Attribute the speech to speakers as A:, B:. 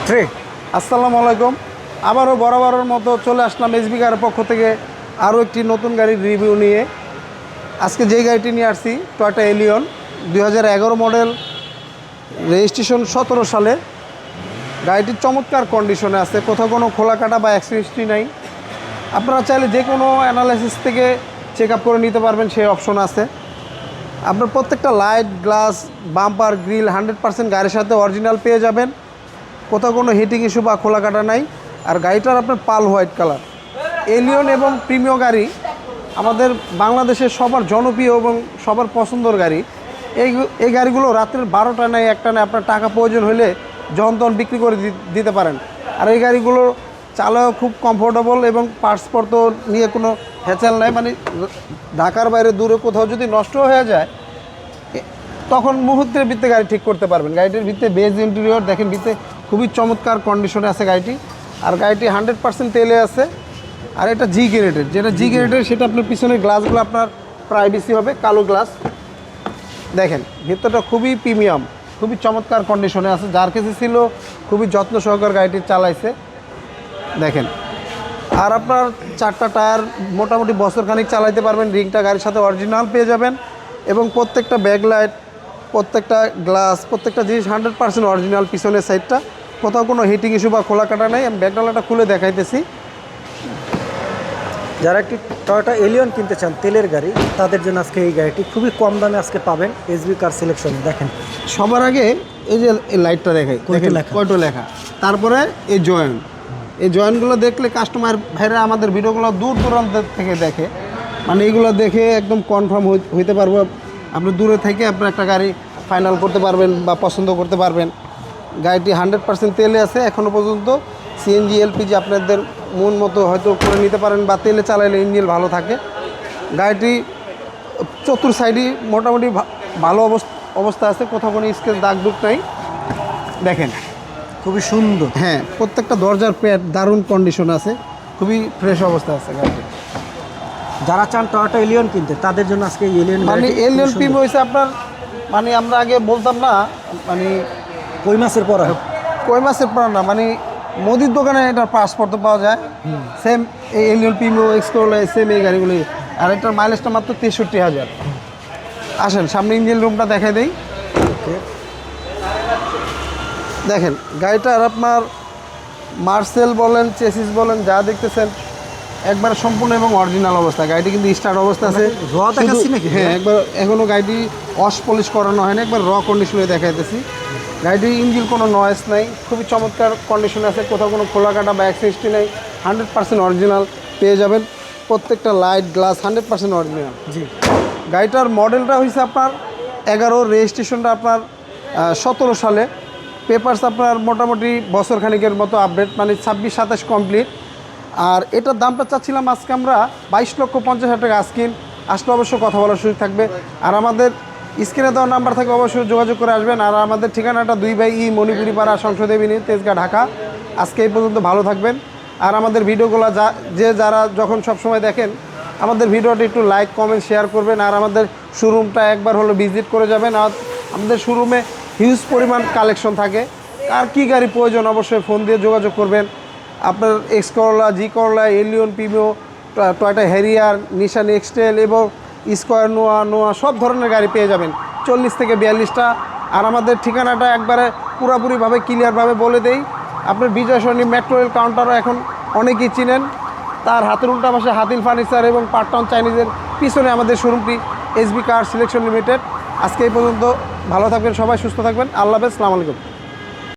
A: Three.
B: আসসালামু আলাইকুম। আবারও বরাবরের মতো চলে আসলাম এসবি কারের পক্ষ থেকে আরও একটি নতুন গাড়ির রিভিউ নিয়ে। আজকে যেই গাড়িটি নিয়ে আসছি টয়োটা এলিয়ন 2011 মডেল, রেজিস্ট্রেশন 17 সালে। গাড়িটি চমৎকার কন্ডিশনে আছে, কোথাও কোনো খোলা কাটা বা অ্যাক্সিডেন্টই নাই। আপনারা চাইলে যে কোনো অ্যানালাইসিস থেকে চেক আপ করে নিতে পারবেন, সেই অপশন আছে। আপনার প্রত্যেকটা লাইট, গ্লাস, বাম্পার, গ্রিল 100% গাড়ির সাথে অরিজিনাল পেয়ে যাবেন। কোথাও কোনো হিটিং ইস্যু বা খোলা কাটা নাই। আর গাড়িটার আপনার পাল হোয়াইট কালার। এলিয়ন এবং প্রিমিয় গাড়ি আমাদের বাংলাদেশের সবার জনপ্রিয় এবং সবার পছন্দর গাড়ি। এই গাড়িগুলো রাত্রের 12টা নেই 1টা নেই, আপনার টাকা প্রয়োজন হলে যখন তখন বিক্রি করে দিতে পারেন। আর এই গাড়িগুলো চালাও খুব কমফোর্টেবল এবং পার্টসপত্র নিয়ে কোনো হ্যাচাল নাই। মানে ঢাকার বাইরে দূরে কোথাও যদি নষ্ট হয়ে যায় তখন মুহূর্তের ভিত্তিতে গাড়ি ঠিক করতে পারবেন। গাড়িটির ভিতরে বেজ ইন্টেরিয়র দেখেন, ভিতরে খুবই চমৎকার কন্ডিশনে আছে গাড়িটি। আর গাড়িটি 100% তেলে আছে। আর এটা জি গ্রেডের, যেটা জি গ্রেডের সেটা আপনার পিছনের গ্লাসগুলো আপনার প্রাইভেসি হবে, কালো গ্লাস। দেখেন ভিতরটা খুবই প্রিমিয়াম, খুবই চমৎকার কন্ডিশনে আছে। যার কাছে ছিল খুবই যত্ন সহকার গাড়িটি চালাইছে দেখেন। আর আপনার 4টা টায়ার মোটামুটি বছরখানিক চালাইতে পারবেন। রিংটা গাড়ির সাথে অরিজিনাল পেয়ে যাবেন এবং প্রত্যেকটা ব্যাকলাইট, প্রত্যেকটা গ্লাস, প্রত্যেকটা জিনিস 100% অরিজিনাল। পিছনের সাইডটা কোথাও কোনো হিটিং ইস্যু বা খোলা কাটা নেই। আমি ব্যাকডালাটা খুলে দেখাইতেছি।
A: যারা একটি টয়োটা এলিয়ন কিনতে চান তেলের গাড়ি, তাদের জন্য আজকে এই গাড়িটি খুবই কম দামে আজকে পাবেন এসবি কার সিলেকশনে। দেখেন
B: সবার আগে এই যে এই লাইটটা দেখাই, কয়টো লেখা, তারপরে এই জয়েন্ট, এই জয়েন্টগুলো দেখলে কাস্টমার ভাইরা আমাদের ভিডিওগুলো দূর দূরান্ত থেকে দেখে, মানে এইগুলো দেখে একদম কনফার্ম হইতে পারবো। আপনি দূরে থেকে আপনার একটা গাড়ি ফাইনাল করতে পারবেন বা পছন্দ করতে পারবেন। গাড়িটি 100% তেলে আছে এখনও পর্যন্ত। সিএনজি এলপিজি আপনাদের মন মতো হয়তো করে নিতে পারেন, বা তেলে চালাইলে ইঞ্জিন ভালো থাকে। গাড়িটি চতুর সাইডই মোটামুটি ভালো অবস্থা আছে, কোথাও কোনো স্কেচ দাগ দুগ নাই। দেখেন
A: খুবই সুন্দর।
B: হ্যাঁ, প্রত্যেকটা দরজার প্যাড দারুণ কন্ডিশন আছে, খুবই ফ্রেশ অবস্থা আছে গাড়িটি।
A: যারা চান টয়োটা এলিয়ন কিনতে, তাদের জন্য আজকে এলিয়ন
B: মানে এলিয়ন প্রিম হয়েছে আপনার, মানে আমরা আগে বলতাম না মানে
A: কই মাসের পর
B: কই মাসের পর না, মানে মুদির দোকানে এটার পাসপোর্ট পাওয়া যায় সেম। এই এলিয়ন প্রিমিও এক্সকোলা সেম এই গাড়িগুলি। আর এটার মাইলেজটা মাত্র 63,000। আসেন সামনে ইঞ্জিন রুমটা দেখাই দেই। দেখেন গাড়িটার আপনার মার্সেল বলেন, চেসিস বলেন, যা দেখতেছেন একবার সম্পূর্ণ এবং অরিজিনাল অবস্থা। গাড়িটি কিন্তু স্টার্ট অবস্থা আছে। হ্যাঁ, একবার এখনও গাড়িটি ওয়াশ পলিশ করানো হয়নি, একবার র কন্ডিশনে দেখাইতেছি। গাড়িটির ইঞ্জিন কোনো নয়েস নাই, খুবই চমৎকার কন্ডিশনে আছে, কোথাও কোনো খোলা কাটা বা অ্যাক্সিডেন্ট নেই। 100% অরিজিনাল পেয়ে যাবেন। প্রত্যেকটা লাইট, গ্লাস 100% অরিজিনাল।
A: জি,
B: গাড়িটার মডেলটা হয়েছে আপনার 11, রেজিস্ট্রেশনটা আপনার 17 সালে। পেপারস আপনার মোটামুটি বছর খানিকের মতো আপডেট, মানে 26-27 কমপ্লিট। আর এটার দামটা চাচ্ছিলাম আজকে আমরা 22,50,000 টাকা। আসলে অবশ্য কথা বলার সুযোগ থাকবে। আর আমাদের স্ক্রিনে দেওয়া নাম্বার থাকে, অবশ্যই যোগাযোগ করে আসবেন। আর আমাদের ঠিকানাটা 2/E মণিপুরি পাড়া, সংসদ এভিনিউ, তেজগাঁ, ঢাকা। আজকে এই পর্যন্ত, ভালো থাকবেন। আর আমাদের ভিডিওগুলো যারা যখন সবসময় দেখেন, আমাদের ভিডিওটি একটু লাইক, কমেন্ট, শেয়ার করবেন। আর আমাদের শোরুমটা একবার হলো ভিজিট করে যাবেন। আর আমাদের শোরুমে হিউজ পরিমাণ কালেকশন থাকে। আর কি গাড়ি প্রয়োজন অবশ্যই ফোন দিয়ে যোগাযোগ করবেন। আপনার এক্স করলা, জি করলা, এলিয়ন প্রিমিও, টয়োটা হ্যারিয়ার, নিশান এক্সটেল এবং স্কোয়ার, নোয়া সব ধরনের গাড়ি পেয়ে যাবেন, 40 থেকে 42টা। আর আমাদের ঠিকানাটা একবারে পুরোপুরিভাবে ক্লিয়ারভাবে বলে দেই। আপনার বিজয় সরণি মেট্রো রেল কাউন্টারও এখন অনেকেই চিনেন। তার হাতের উল্টা পাশে হাতিল ফার্নিচার এবং পার্টটাউন চাইনিজের পিছনে আমাদের শোরুমটি এসবি কার সিলেকশন লিমিটেড। আজকে এই পর্যন্ত, ভালো থাকবেন সবাই, সুস্থ থাকবেন। আল্লাহ হাফেজ, আসসালামু আলাইকুম।